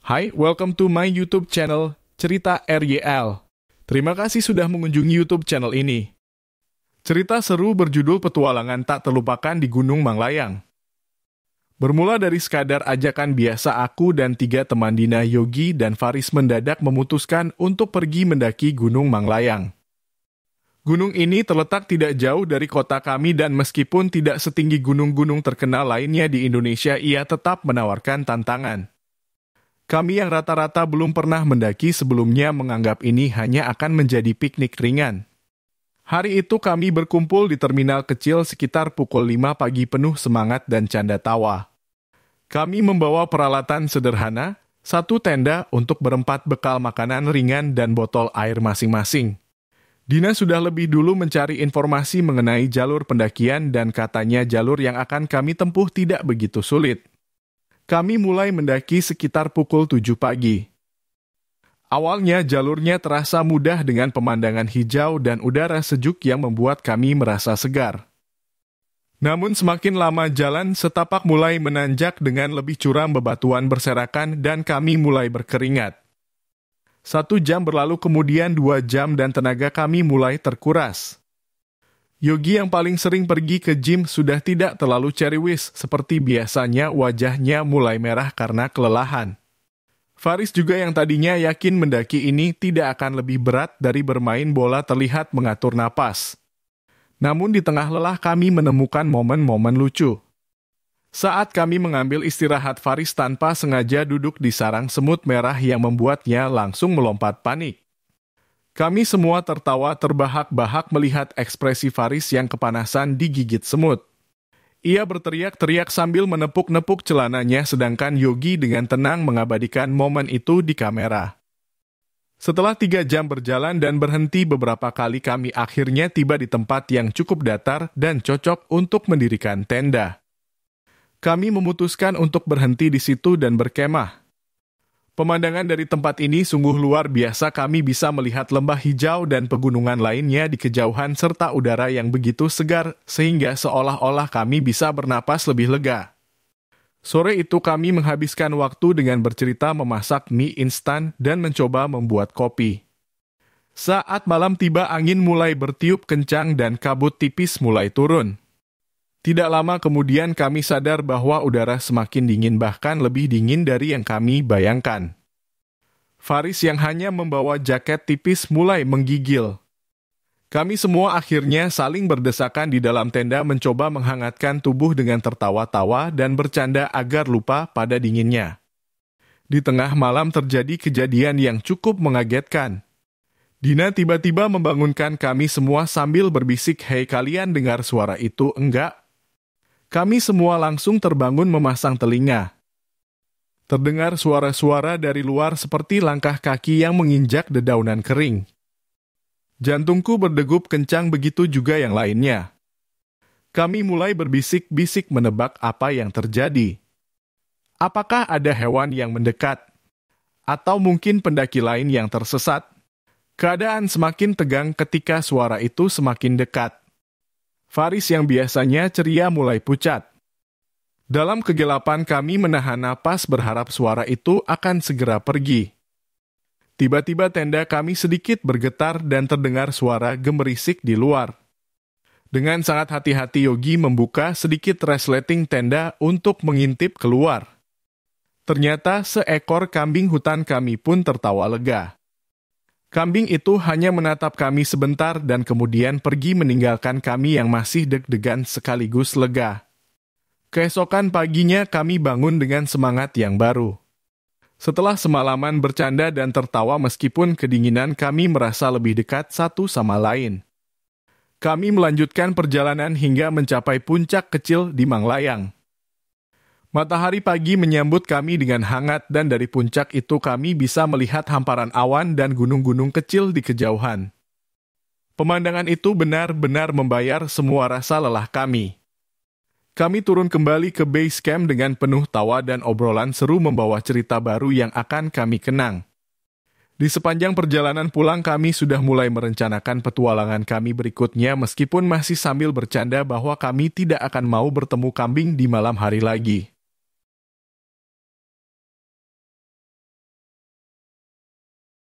Hai, welcome to my YouTube channel, Cerita RYL. Terima kasih sudah mengunjungi YouTube channel ini. Cerita seru berjudul Petualangan Tak Terlupakan di Gunung Manglayang. Bermula dari sekadar ajakan biasa, aku dan 3 teman Dina, Yogi, dan Faris mendadak memutuskan untuk pergi mendaki Gunung Manglayang. Gunung ini terletak tidak jauh dari kota kami dan meskipun tidak setinggi gunung-gunung terkenal lainnya di Indonesia, ia tetap menawarkan tantangan. Kami yang rata-rata belum pernah mendaki sebelumnya menganggap ini hanya akan menjadi piknik ringan. Hari itu kami berkumpul di terminal kecil sekitar pukul 5 pagi penuh semangat dan canda tawa. Kami membawa peralatan sederhana, 1 tenda untuk berempat, bekal makanan ringan dan botol air masing-masing. Dina sudah lebih dulu mencari informasi mengenai jalur pendakian dan katanya jalur yang akan kami tempuh tidak begitu sulit. Kami mulai mendaki sekitar pukul 7 pagi. Awalnya jalurnya terasa mudah dengan pemandangan hijau dan udara sejuk yang membuat kami merasa segar. Namun semakin lama jalan, setapak mulai menanjak dengan lebih curam, bebatuan berserakan dan kami mulai berkeringat. 1 jam berlalu, kemudian 2 jam dan tenaga kami mulai terkuras. Yogi yang paling sering pergi ke gym sudah tidak terlalu ceriwis seperti biasanya, wajahnya mulai merah karena kelelahan. Faris juga yang tadinya yakin mendaki ini tidak akan lebih berat dari bermain bola terlihat mengatur napas. Namun di tengah lelah kami menemukan momen-momen lucu. Saat kami mengambil istirahat, Faris tanpa sengaja duduk di sarang semut merah yang membuatnya langsung melompat panik. Kami semua tertawa terbahak-bahak melihat ekspresi Faris yang kepanasan digigit semut. Ia berteriak-teriak sambil menepuk-nepuk celananya, sedangkan Yogi dengan tenang mengabadikan momen itu di kamera. Setelah 3 jam berjalan dan berhenti beberapa kali, kami akhirnya tiba di tempat yang cukup datar dan cocok untuk mendirikan tenda. Kami memutuskan untuk berhenti di situ dan berkemah. Pemandangan dari tempat ini sungguh luar biasa, kami bisa melihat lembah hijau dan pegunungan lainnya di kejauhan serta udara yang begitu segar sehingga seolah-olah kami bisa bernapas lebih lega. Sore itu kami menghabiskan waktu dengan bercerita, memasak mie instan dan mencoba membuat kopi. Saat malam tiba, angin mulai bertiup kencang dan kabut tipis mulai turun. Tidak lama kemudian kami sadar bahwa udara semakin dingin, bahkan lebih dingin dari yang kami bayangkan. Faris yang hanya membawa jaket tipis mulai menggigil. Kami semua akhirnya saling berdesakan di dalam tenda mencoba menghangatkan tubuh dengan tertawa-tawa dan bercanda agar lupa pada dinginnya. Di tengah malam terjadi kejadian yang cukup mengagetkan. Dina tiba-tiba membangunkan kami semua sambil berbisik, "Hei, kalian dengar suara itu enggak?" Kami semua langsung terbangun memasang telinga. Terdengar suara-suara dari luar seperti langkah kaki yang menginjak dedaunan kering. Jantungku berdegup kencang, begitu juga yang lainnya. Kami mulai berbisik-bisik menebak apa yang terjadi. Apakah ada hewan yang mendekat? Atau mungkin pendaki lain yang tersesat? Keadaan semakin tegang ketika suara itu semakin dekat. Faris yang biasanya ceria mulai pucat. Dalam kegelapan kami menahan napas berharap suara itu akan segera pergi. Tiba-tiba tenda kami sedikit bergetar dan terdengar suara gemerisik di luar. Dengan sangat hati-hati Yogi membuka sedikit resleting tenda untuk mengintip keluar. Ternyata seekor kambing hutan kami pun tertawa lega. Kambing itu hanya menatap kami sebentar dan kemudian pergi meninggalkan kami yang masih deg-degan sekaligus lega. Keesokan paginya kami bangun dengan semangat yang baru. Setelah semalaman bercanda dan tertawa meskipun kedinginan, kami merasa lebih dekat satu sama lain. Kami melanjutkan perjalanan hingga mencapai puncak kecil di Manglayang. Matahari pagi menyambut kami dengan hangat dan dari puncak itu kami bisa melihat hamparan awan dan gunung-gunung kecil di kejauhan. Pemandangan itu benar-benar membayar semua rasa lelah kami. Kami turun kembali ke base camp dengan penuh tawa dan obrolan seru membawa cerita baru yang akan kami kenang. Di sepanjang perjalanan pulang kami sudah mulai merencanakan petualangan kami berikutnya meskipun masih sambil bercanda bahwa kami tidak akan mau bertemu kambing di malam hari lagi.